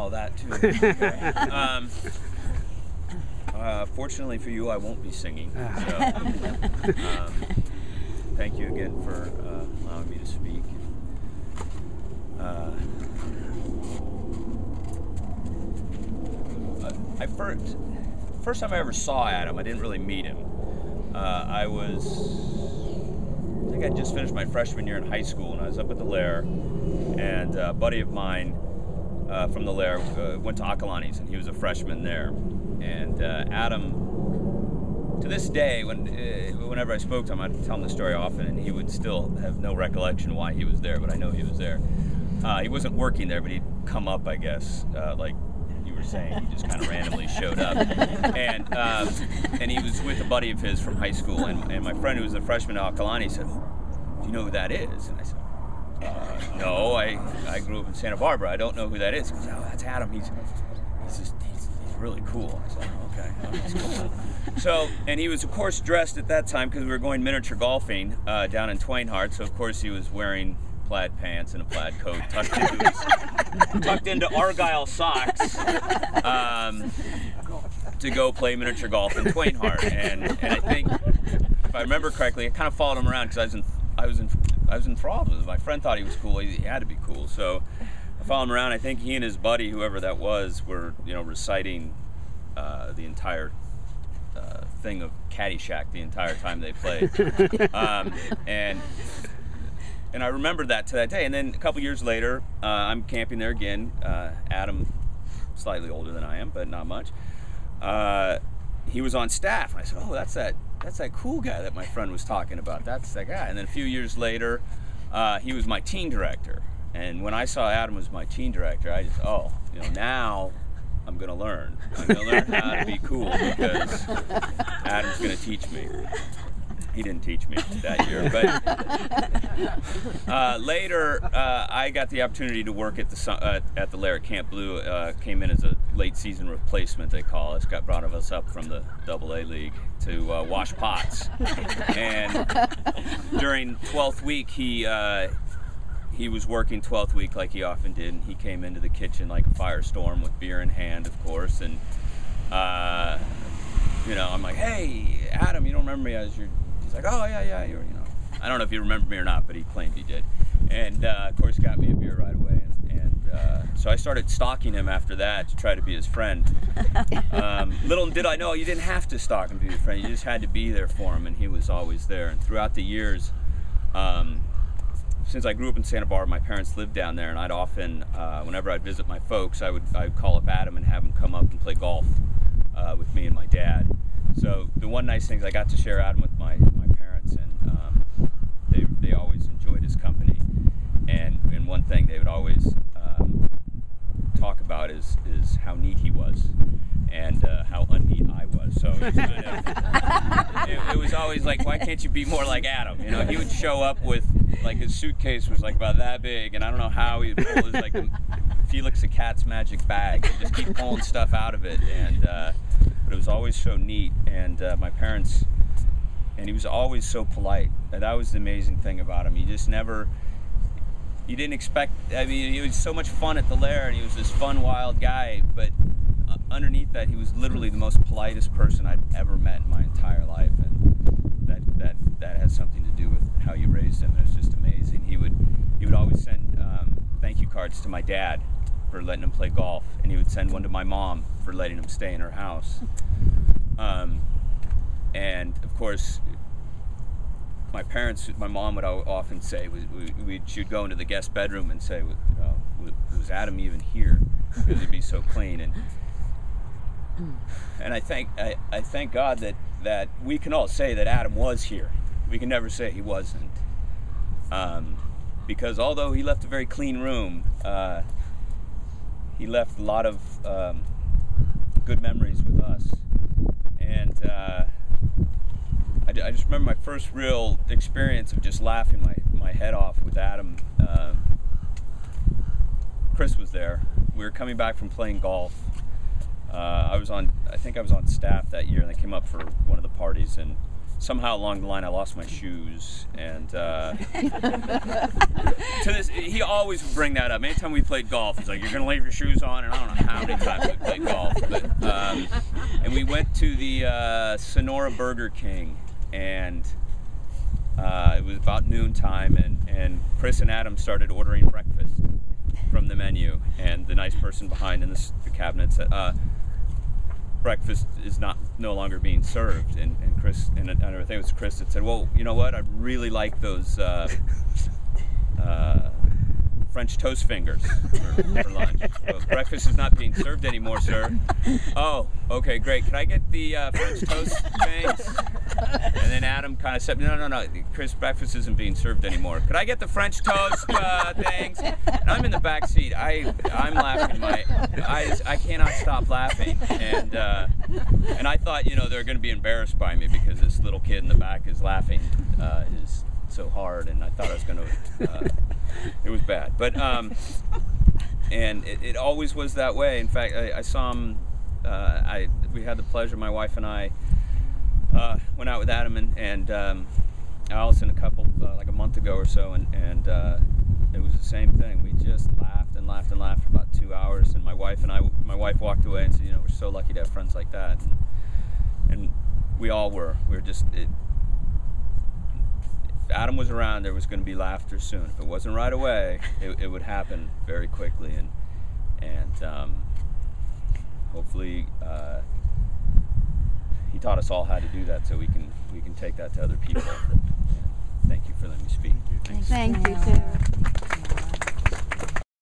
Oh, that too. Okay. Fortunately for you, I won't be singing. So, thank you again for allowing me to speak. First time I ever saw Adam, I didn't really meet him. I think I just finished my freshman year in high school, and I was up at the Lair, and a buddy of mine from the Lair went to Akalani's, and he was a freshman there. And Adam, to this day, whenever I spoke to him, I'd tell him the story often, and he would still have no recollection why he was there, but I know he was there. He wasn't working there, but he'd come up, I guess, like you were saying. He just kind of randomly showed up. And he was with a buddy of his from high school, and my friend who was a freshman at Akalani said, "Oh, do you know who that is?" And I said, "No, I grew up in Santa Barbara. I don't know who that is." He goes, "Oh, that's Adam. He's really cool." I said, "Oh, okay, oh, that's cool." So, and he was, of course, dressed at that time because we were going miniature golfing down in Twainhart. So, of course, he was wearing plaid pants and a plaid coat tucked into Argyle socks to go play miniature golf in Twainhart. And I think, if I remember correctly, I kind of followed him around because I was enthralled with him. My friend thought he was cool. He had to be cool. So I followed him around. I think he and his buddy, whoever that was, were reciting the entire thing of Caddyshack the entire time they played. And I remembered that to that day. And then a couple years later, I'm camping there again. Adam, slightly older than I am, but not much. He was on staff. And I said, "Oh, that's that cool guy that my friend was talking about. That's that guy." And then a few years later, he was my teen director. And when I saw Adam as my teen director, I just, now I'm going to learn. I'm going to learn how to be cool because Adam's going to teach me. He didn't teach me that year, but later I got the opportunity to work at the Lair at Camp Blue. Came in as a late season replacement, they call us. Got brought of us up from the AA League to wash pots. And during 12th week, he was working 12th week like he often did, and he came into the kitchen like a firestorm with beer in hand, of course. And I'm like, "Hey, Adam, you don't remember me as your..." He's like, "Oh, yeah, I don't know if you remember me or not," but he claimed he did. And, of course, got me a beer right away. And so I started stalking him after that to try to be his friend. Little did I know, you didn't have to stalk him to be your friend. You just had to be there for him, and he was always there. And throughout the years, since I grew up in Santa Barbara, my parents lived down there, and I'd often, whenever I'd visit my folks, I'd call up Adam and have him come up and play golf with me and my dad. So the one nice thing is I got to share Adam with my parents, and they always enjoyed his company. And one thing they would always talk about is how neat he was and how unneat I was. So it was kind of, it was always like, why can't you be more like Adam? He would show up with, like, his suitcase was like about that big, and I don't know how he would pull his, like, Felix the Cat's magic bag. He'd just keep pulling stuff out of it, but it was always so neat. And my parents, and he was always so polite. And that was the amazing thing about him. You didn't expect, he was so much fun at the Lair, and he was this fun, wild guy, but underneath that, he was literally the most politest person I'd ever met in my entire life. And that has something to do with how you raised him. It was just amazing. He would always send thank you cards to my dad for letting him play golf, and he would send one to my mom for letting him stay in her house. And of course, my mom would often say, she'd go into the guest bedroom and say, "Was Adam even here?" Because he'd be so clean. And I thank God that we can all say that Adam was here. We can never say he wasn't. Because although he left a very clean room, he left a lot of good memories with us. And I just remember my first real experience of just laughing my head off with Adam. Chris was there. We were coming back from playing golf. I think I was on staff that year, and they came up for one of the parties, and somehow along the line I lost my shoes, and to this, he always would bring that up. Anytime we played golf, he's like, "You're gonna leave your shoes on," and I don't know how many times we played golf. But, and we went to the Sonora Burger King, and it was about noontime, and Chris and Adam started ordering breakfast from the menu, and the nice person behind in the cabinet said, breakfast is no longer being served, and Chris, and I think it was Chris that said, "Well, you know what? I really like those French toast fingers for lunch. So breakfast is not being served anymore, sir." "Oh, okay, great. Can I get the French toast things?" And then Adam kind of said, No, Chris, breakfast isn't being served anymore. "Could I get the French toast things?" And I'm in the back seat. I'm laughing my eyes. I cannot stop laughing. And I thought, they're going to be embarrassed by me because this little kid in the back is laughing is so hard, and I thought I was going to. It was bad, but and it always was that way. In fact, I saw him. We had the pleasure, my wife and I. Went out with Adam and Allison like a month ago or so, and it was the same thing. We just laughed and laughed and laughed for about 2 hours, and my wife walked away and said, "We're so lucky to have friends like that," and we all were. We were just. If Adam was around, there was going to be laughter soon. If it wasn't right away, it would happen very quickly, and hopefully. He taught us all how to do that, so we can take that to other people. Thank you for letting me speak. Thank you too.